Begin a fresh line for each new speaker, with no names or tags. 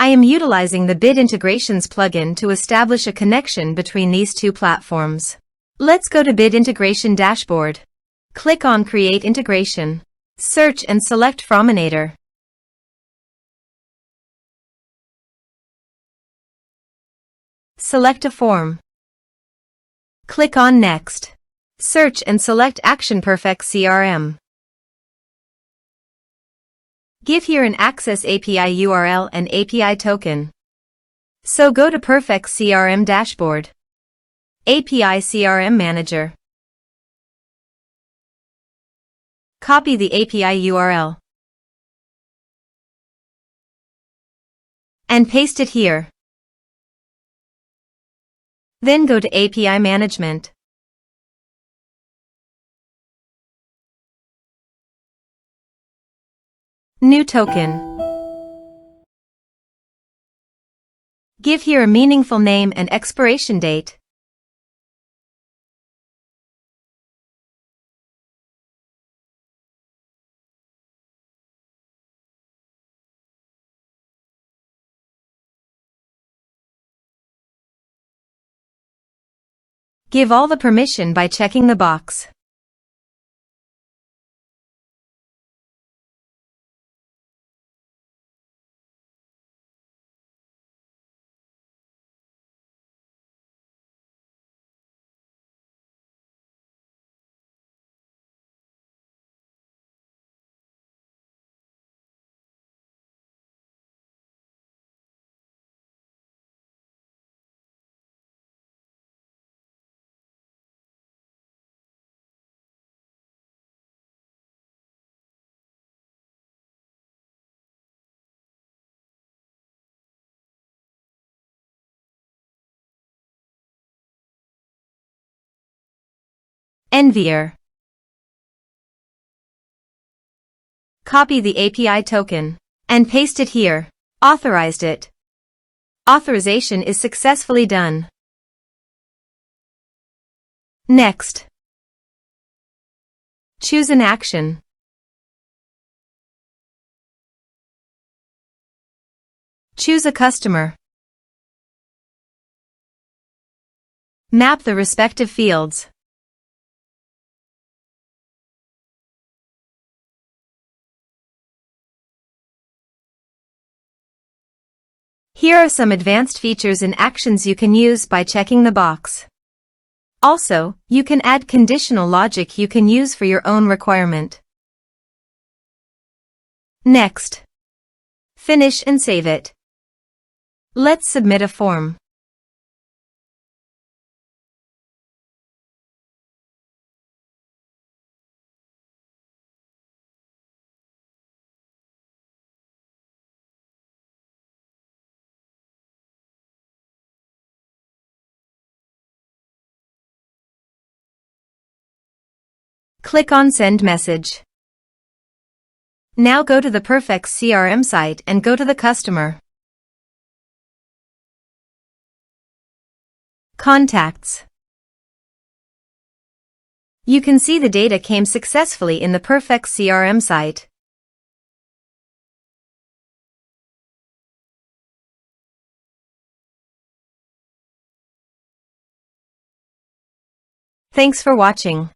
I am utilizing the Bit Integrations plugin to establish a connection between these two platforms. Let's go to Bit Integration Dashboard. Click on Create Integration. Search and select Forminator. Select a form. Click on Next. Search and select Action Perfex CRM. Give here an Access API URL and API token. So go to Perfex CRM Dashboard. API CRM Manager. Copy the API URL and paste it here. Then go to API Management. New token. Give here a meaningful name and expiration date. Give all the permission by checking the box. Envier. Copy the API token and paste it here. Authorized it. Authorization is successfully done. Next. Choose an action. Choose a customer. Map the respective fields. Here are some advanced features and actions you can use by checking the box. Also, you can add conditional logic you can use for your own requirement. Next. Finish and save it. Let's submit a form. Click on Send Message. Now go to the Perfex CRM site and go to the customer. Contacts. You can see the data came successfully in the Perfex CRM site. Thanks for watching.